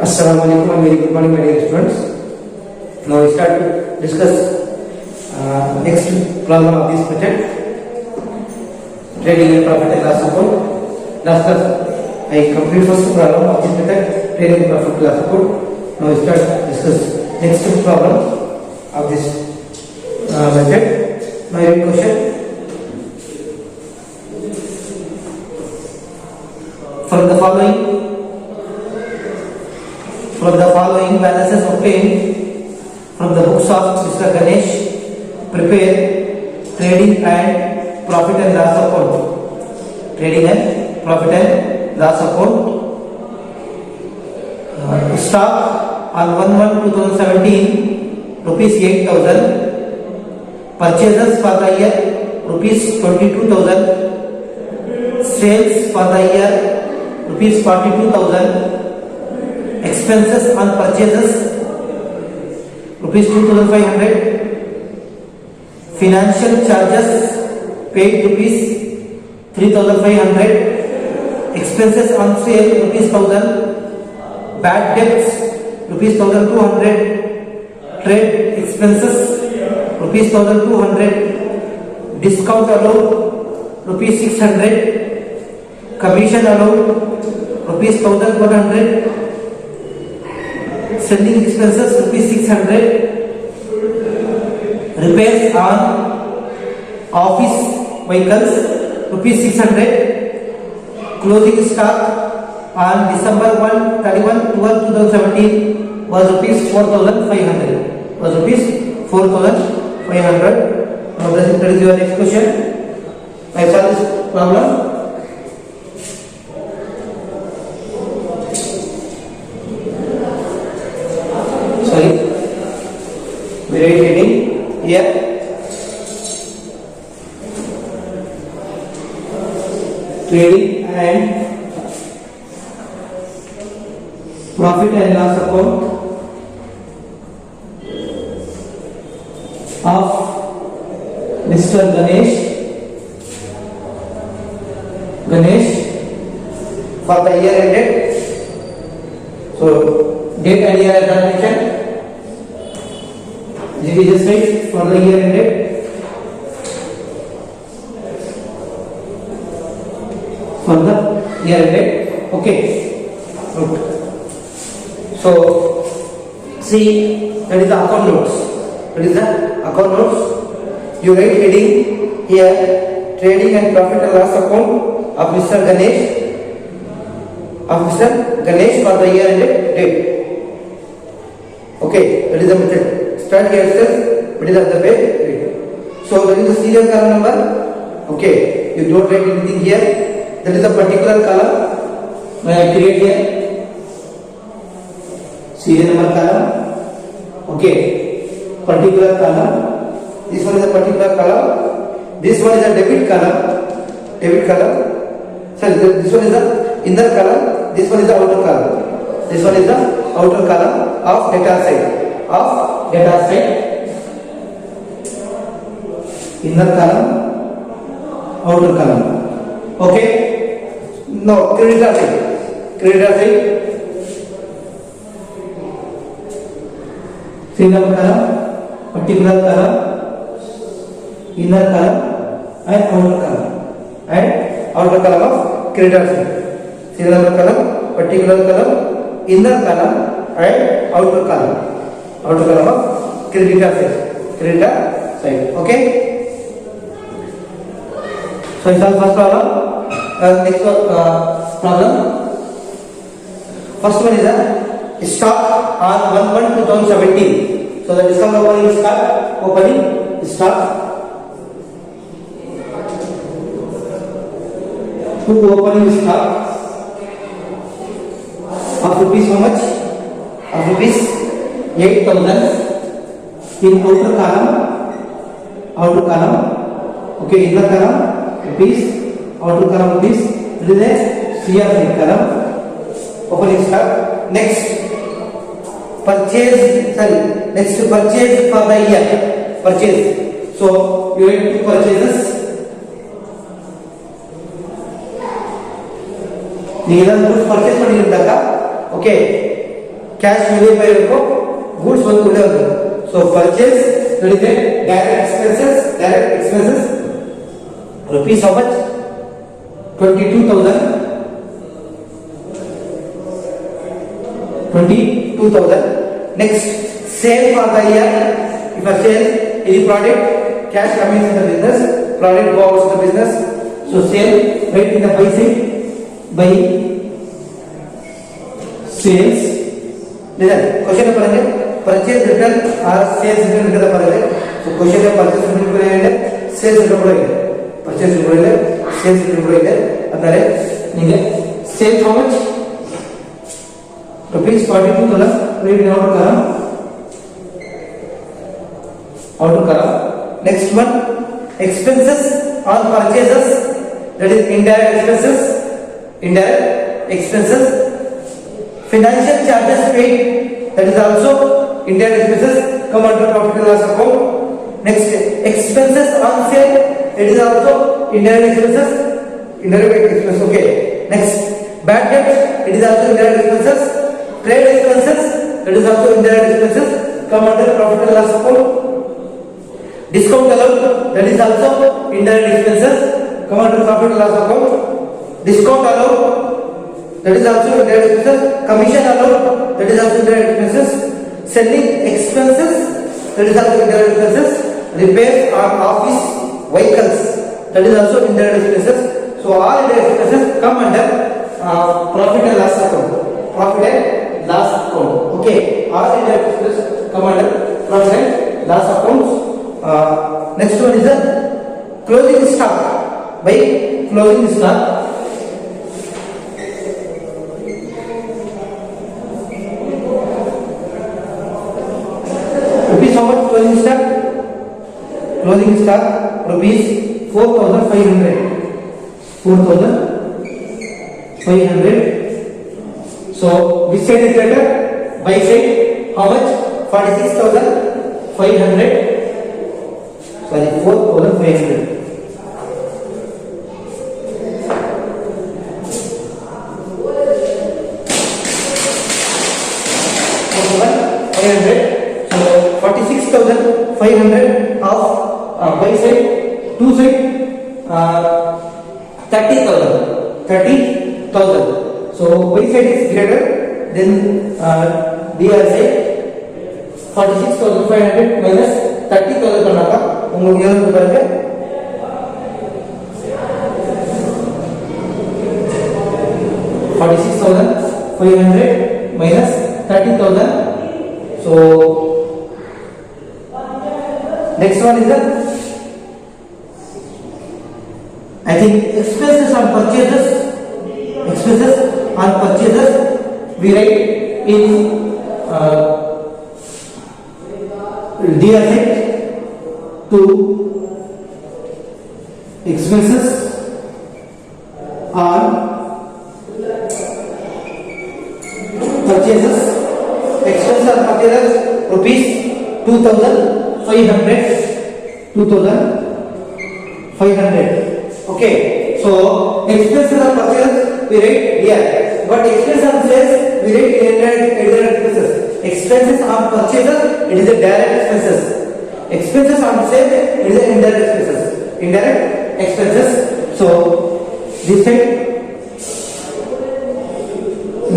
Assalamualaikum and very good morning, my dear students. Now we start to discuss next problem of this method, trading and profit and loss account. Last class I complete first problem of this method, trading and profit and loss account. Now we start to discuss next problem of this method. Now your question: from the following balances obtained from the books of Mr. Ganesh, prepare trading and profit and loss account. Trading and profit and loss account. Stock on 1/1/2017 rupees 8,000. Purchases for the year rupees 22,000. Sales for the year rupees 42,000. Expenses on purchases rupees 2,500. Financial charges paid rupees 3,500. Expenses on sale rupees 1,000. Bad debts rupees 1,200. Trade expenses rupees 1,200. Discount allowed rupees 600. Commission allowed rupees 1,100. Selling expenses rupees 600. Repairs on office vehicles rupees 600. Closing stock on December 31/12/2017 was rupees 4,500. Now that is your next question. I solve this problem. We write heading here. Trading and profit and loss account of Mr. Ganesh for the year ended. So date and year as mentioned. We just write for the year ended. For the year ended. Okay. So see, that is the account notes. You write heading here: trading and profit and loss account of Mr. Ganesh for the year ended date. Okay, that is the method. Start here itself, middle of the page, read. So that is the serial column number. Okay, you don't write anything here. That is the particular column. When I create here serial number column. Okay, particular column. This one is a particular column. This one is a debit column. Sorry, this one is the inner column. This one is the outer column. Of data side. Inner column, outer column. Okay. No, creditor side. Single column, particular column, inner column, and outer column of creditor side. Single column, particular column, inner column, and outer column of creditor side. Okay. So this is first problem. Next problem. First one is the stock on 1/1/2017. So the discount opening stock. To opening stock of rupees how much? Of rupees 8,000 in outer column. Okay, inner column rupees, outer column rupees. This is CR column. Opening stock. Next purchase for the year. So you have two purchases. ನೀವೇನಾದ್ರೂ purchase ಮಾಡಿದಾಗ okay cash million by ಇರಬೇಕು, goods ಒಂದು ಉಳಿದ. So purchase ಹೇಳಿದೆ direct expenses rupees how much 22,000 next sale for the year. If I sell any product, cash coming in the business, product go out to the business, so sale right in the buy side, by sales. Listen, question number है purchase return or sales return का पढ़ेंगे. So question है purchase return पढ़ेंगे, sales return पढ़ेंगे. Purchase return पढ़ेंगे, sales return पढ़ेंगे. अंदर है निगे sales how much rupees 42,000. Read in order करा. Next one expenses on purchases, that is indirect expenses. Financial charges paid, that is also indirect expenses, come under profit and loss account. Next expenses on sale, it is also indirect expenses. Okay. Next bad debt, it is also indirect expenses. Trade expenses, that is also indirect expenses, come under profit and loss account. Discount allowed, that is also indirect expenses, come under profit and loss account. Discount allowed, that is also indirect expenses. Commission allowed, that is also indirect expenses. Selling expenses, that is also indirect expenses. Repair on office vehicles, that is also indirect expenses. So all indirect expenses come under profit and loss account. Okay, all indirect expenses come under profit and loss accounts. Next one is the closing stock. By closing stock, rupees how much closing stock? Closing stock rupees 4,500. 4,500. So which side is better? Buy side how much? 46,500. Sorry, 4,500. So 46,500 of buy side, two side 30,000. So buy side is greater than DR side. 46,500 minus 30,000 करना था. உங்களுக்கு எவ்வளவு பாருங்க, 46,500 minus 30,000. So next one is the I think expenses on purchases. We write in DR side to expenses on purchases. Expenses on purchases rupees 2,500. Okay, so expenses on purchases we write here, but expenses on sales we write indirect expenses. Expenses on purchases, it is a direct expenses. Expenses on sale, it is a indirect expenses. So this side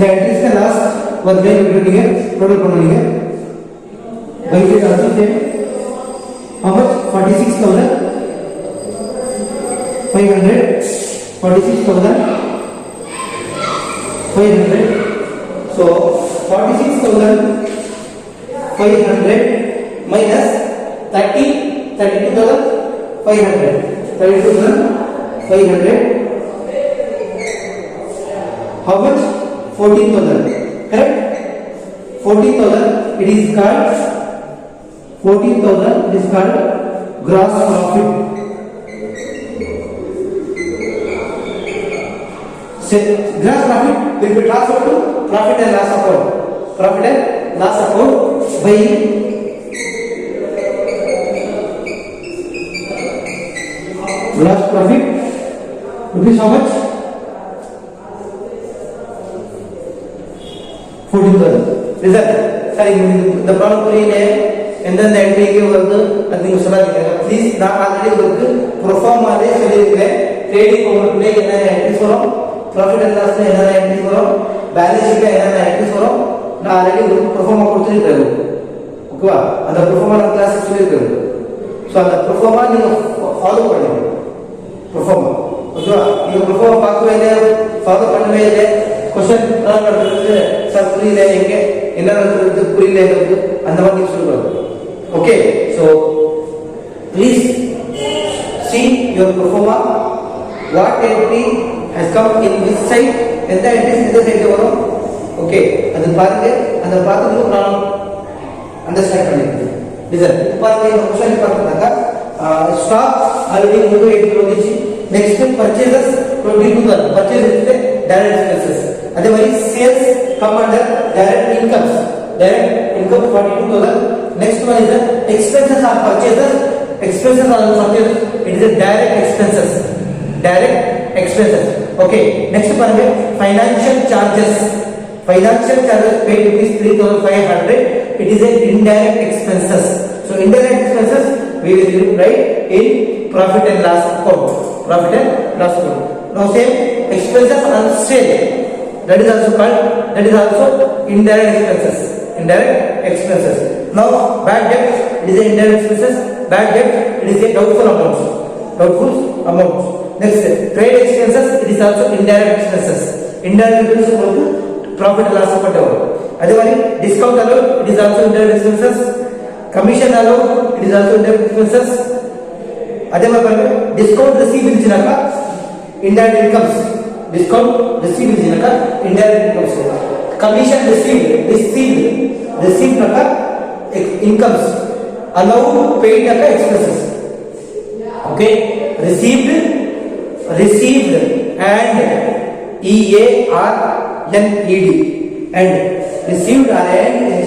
the entries का last one day निकलेंगे, total बनाएंगे. By side also same. How much? 46,500. 46,500. So 46,500 minus 32,500. 32,500. How much? 14,000. Correct? 14,000. It is called 14,000. It is called gross profit. Gross profit will be transferred to profit and loss account. Profit and loss account by gross profit rupees how much? 14,000. Result. சரி, இந்த problem புரியல, எந்தெந்த entry எங்கே வருது அது நீங்க சொல்லாதீங்க please. நான் ஆல்ரெடி உங்களுக்கு ப்ரோஃபார்மாலே சொல்லியிருக்கிறேன். ட்ரேடிங் அக்கவுண்ட்ல என்னென்ன என்ட்ரிஸ் வரும், ப்ராஃபிட் அண்ட் லாஸ்ல என்னென்ன என்ட்ரிஸ் வரும், பேலன்ஸ் ஷீட்ல என்னென்ன என்ட்ரிஸ் வரும், நான் ஆல்ரெடி உங்களுக்கு ப்ரோஃபார்மா கொடுத்துருக்கேன். ஓகேவா? அந்த ப்ரோஃபார்மா நான் கிளாஸ் சொல்லியிருக்கேன். ஸோ அந்த ப்ரோஃபார்மா நீங்க ஃபாலோ பண்ணுங்க. ப்ரோஃபார்மா ஓகேவா? நீங்க ப்ரோஃபார்மா பார்க்கவே இல்லை, ஃபாலோ பண்ணவே இல்லை, क्वेश्चन நடந்துருக்கு சார் புரியல, எங்க என்ன நடந்துருக்கு புரியல எனக்கு, அந்த மாதிரி நீங்க சொல்லுங்க. Okay, so please see your performa, what entry has come in which side, எந்த entries எந்த சைடுல வரும். ஓகே, அது பாருங்க, அந்த பார்த்து நான் அண்டர்ஸ்டாண்ட் பண்ணிக்கிறேன். ரிசல்ட் இது பாருங்க, இந்த क्वेश्चन பார்த்தீங்கன்னா ஸ்டாக் ஆல்ரெடி உங்களுக்கு என்ட்ரி வந்துச்சு. Next purchases 22,000, purchase is direct expenses. அதே மாதிரி sales come under direct incomes, direct income 42,000. next one is the expenses of purchases, expenses of purchases, it is a direct expenses, direct expenses. Okay, next பாருங்க financial charges, financial charges paid rupees 3,500, it is a indirect expenses. So indirect expenses we will write in profit and loss account, profit and loss account. Now same expenses on sale, that is also called, that is also indirect expenses, indirect expenses. Now bad debt, it is a indirect expenses, bad debt, it is a doubtful amounts, doubtful amounts. Next trade expenses, it is also indirect expenses, indirect expenses also profit and loss account. அதே மாதிரி discount allowed, it is also indirect expenses, commission allowed, it is also indirect expenses. அதே மாதிரி பாருங்க discount received இருந்துச்சுனாக்கா indirect incomes, discount received இருந்துச்சுனாக்கா indirect incomes. commission received நாக்கா incomes, allowed paid நாக்கா expenses. okay, received and EARNED and received are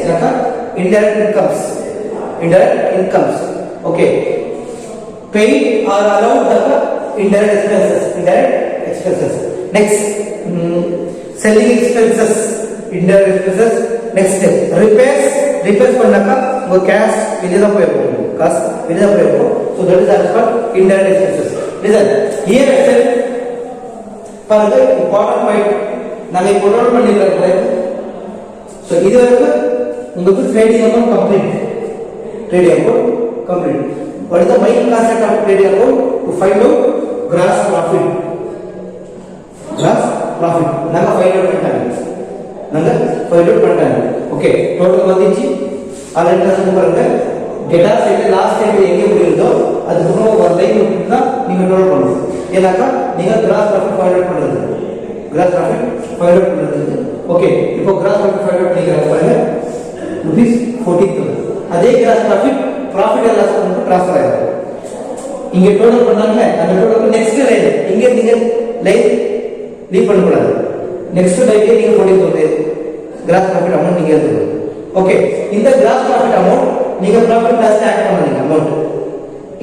नाका indirect incomes, indirect incomes. okay, paid or allowed नाका indirect expenses, indirect expenses. next selling expenses, indirect expenses. next repairs பண்ணாக்கா உங்க cash வெளிய தான் போயிருக்கும், காசு வெளிய தான் போயிருக்கும். so that is also called indirect expenses. listen here itself பாருங்க important point நாங்க இப்போ நோட் பண்ணிருக்கோம். so இது வரைக்கும் உங்களுக்கு trading account complete, trading account complete. what is the main concept of trading account? to find out gross profit, gross profit நாங்க find out பண்ணிட்டாங்க. Okay, total வந்துச்சு. ஆல்ரெடி நான் சொன்ன பாருங்க டேட்டா சைடுல லாஸ்ட் டைம் எங்க முடியுதோ அதுக்கு ஒரு லைன் விட்டுனா நீங்க டோட்டல் பண்ணணும். ஏனாக்கா நீங்க gross profit find out பண்றது, gross profit find out பண்றது. ஓகே, இப்போ gross profit find out பண்ணிக்கறேன் பாருங்க rupees 14,000. அதே gross profit and loss account transfer ஆயிடும். இங்க டோட்டல் பண்ணாங்க, அந்த டோட்டல் நெக்ஸ்ட் லைன் இங்க நீங்க லைன் லீவ் பண்ண கூடாது. நெக்ஸ்ட் லைன்ல நீங்க 14,000 gross profit amount நீங்க எடுத்துக்கணும். ஓகே, இந்த gross profit amount நீங்க profit loss ஆட் பண்ணுவீங்க அமௌண்ட்.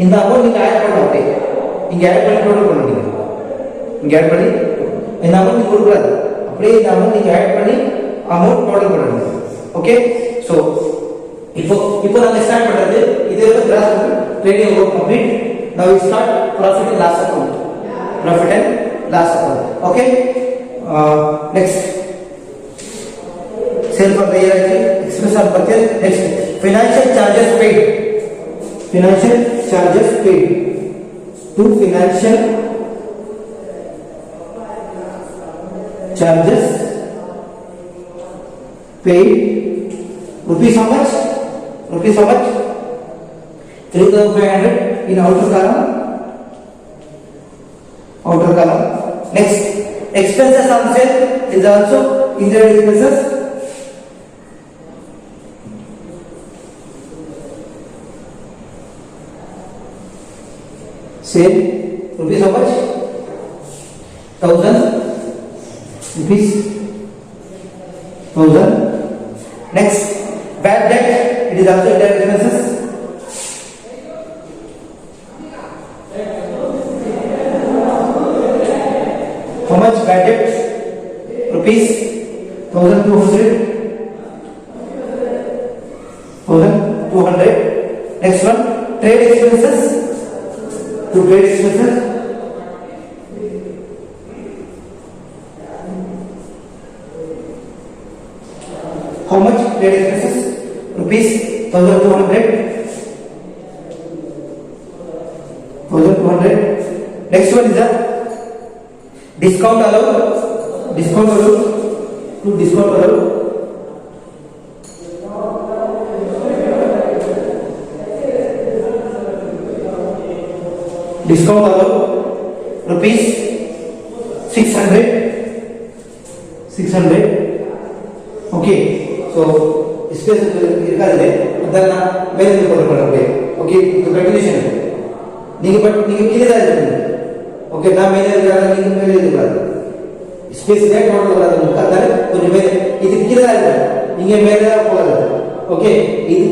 இந்த அமௌண்ட் நீங்க ஆட் பண்ணணும். இங்க ஆட் பண்ணி டோட்டல் பண்ணுவீங்க. இங்க ஆட் பண்ணி இந்த அமௌண்ட் நீங்க கொடுக்கறது. அப்படியே இந்த அமௌண்ட் நீங்க ஆட் பண்ணி அமௌண்ட் டோட்டல் பண்ணுவீங்க. ஓகே, சோ இப்போ நாம ஸ்டார்ட் பண்றது இதே gross profit trading account complete. now we start profit and loss account, profit and loss account. okay, next sale for the year, expense on purchase. next financial charges paid, financial charges paid to financial charges paid rupees how much, 3,500 in outer column. next expenses on sale is also indirect expenses. sale rupees how much, 1,000 rupees, 1,000. next bad debt, it is also indirect expenses. how much bad debt, rupees 1,200. 200. Next one, trade expenses. To trade expenses, how much trade expenses? Rupees 1200. 1200. Next one is the discount allowed. Discount allowed. To discount allowed. Discount allowed rupees 600. 600. Okay, so space irukadile adanna mere kodukkodam. Okay, the calculation ninge clear agirundu. Okay, na mere irukadile ninge mere irukadu space ಗೆ total ಬರೋದು ಮುಖಾಂತರ ಒಂದು ಮೇಲೆ ಇದು clear ಆಗಿದೆ. ninge mere ಹೋಗಲ್ಲ. Okay, ಇದು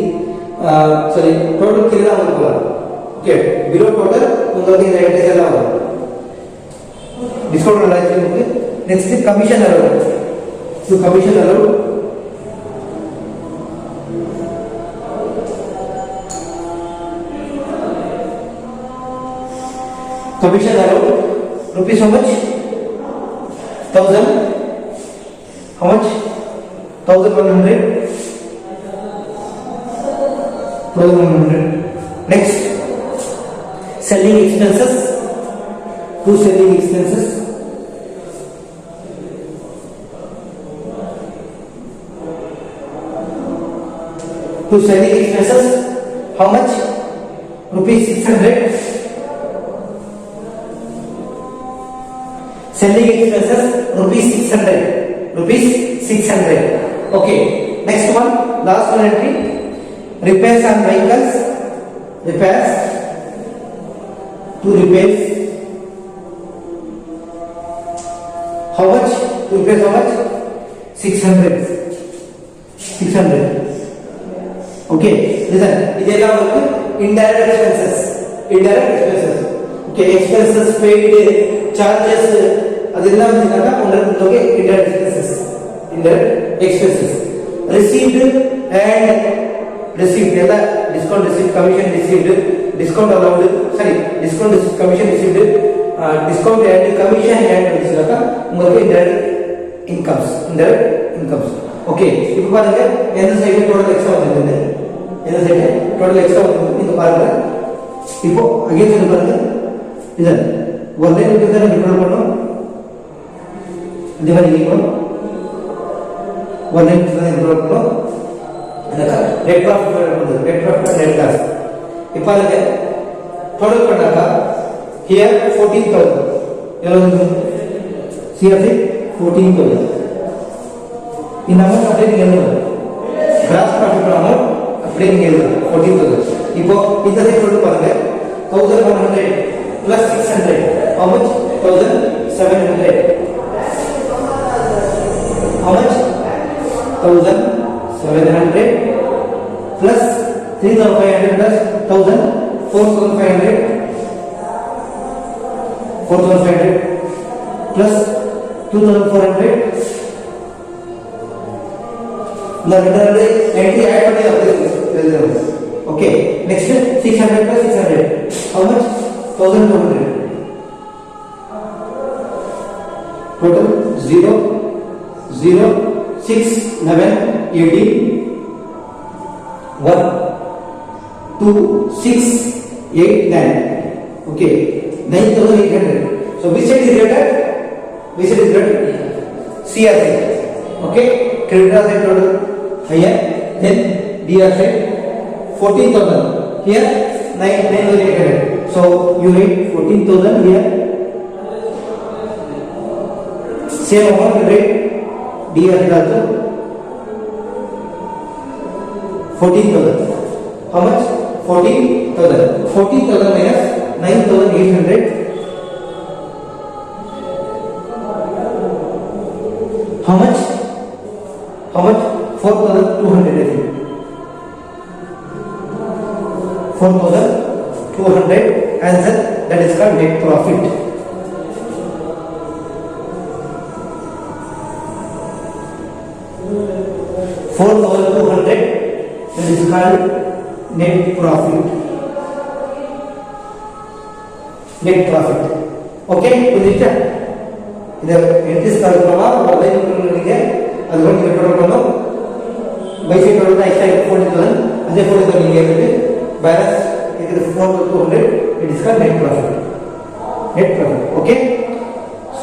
sorry total clear ಆಗಲ್ಲ. Okay, below total உங்களுக்கு இந்த எட்டு எல்லாம் வரும். டிஸ்கவுண்ட் அலாய்ச்சி உங்களுக்கு. Next commission allow. So commission allow commission allowed rupees how much? 1000. How much? 1100. 1100. Next, selling expenses. To selling expenses, to selling expenses, how much? Rupees 600. Selling expenses rupees 600. Rupees 600. Okay. Next one, last one entry. Repairs on vehicles. Repairs. To repairs. How much? To repairs how much? 600. 600. Okay. Listen. Idella work indirect expenses. Indirect expenses. Okay. Expenses paid. Charges ಅದೆಲ್ಲ ಬಂದಿದ್ದಾಗ ಒಂದಕ್ಕೆ indirect expenses. Indirect expenses. Received and received ಎಲ್ಲ discount received, commission received, discount allowed, sorry discount received, commission received, discount and commission and இதெல்லாம் உங்களுக்கு indirect incomes. Indirect incomes. Okay, இப்போ பாருங்க எந்த side total extra வந்திருக்கு. எந்த சைடு டோட்டல் எக்ஸ்ட்ரா வந்திருக்கு நீங்க பாருங்க. இப்போ அகைன் சொல்ல பாருங்க. இதன் ஒரு லைன் கிட்ட டிஃபரன்ஸ் பண்ணோம். இதே மாதிரி நீங்க ஒரு லைன் கிட்ட டிஃபரன்ஸ் பண்ணோம். என்னக்கா நெட் ப்ராஃபிட் பண்ணுது. Net profit net loss. இப்போ அதுக்கு டோட்டல் பண்ணாக்கா ஹியர் 14000 எவ்வளவு சிஆர்சி 14000. இந்த அமௌண்ட் அப்படியே நீங்க எழுதணும். கிராஸ் ப்ராஃபிட் அமௌண்ட் அப்படியே நீங்க எழுதணும் 14000. இப்போ இந்த சைடு டோட்டல் பாருங்க 1100 plus 600. How much? 1700. How much? 1700 plus 3500 plus 1000, 4500. 4500 plus 2400. The entry add பண்ணி okay. Next 600 plus 600. How much? 1200. Total 0 0 6 11 18 1 2 6 8 9. Okay, 9800. So which side is greater? Which side is greater? CR side. Okay, creditor side total higher, then DR side 14,000. Here 9,800. So you write 14,000 here. Same amount you write DR also 14,000. How much? 14,000. 14,000 minus 9,800. How much? How much? 4,200. 4,200. Answer, that is called net profit. $4,200, that is called net profit. Net profit. Okay, புரியுதா? இத entries கால்குலமா வலை நிறுவனங்களுக்கு அது வந்து நீங்க total பண்ணனும். By side total தான் extra 40,000 அதே 40,000 நீங்க எடுத்து பேலன்ஸ் இது 4,200 it is called net profit. Net profit. Okay,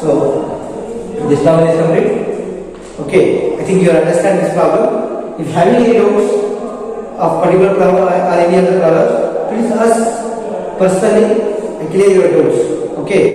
so this problem is complete. Okay, I think you understand this problem. If having any doubts of particular problem or any other problems, please ask personally and clear your doubts. Okay.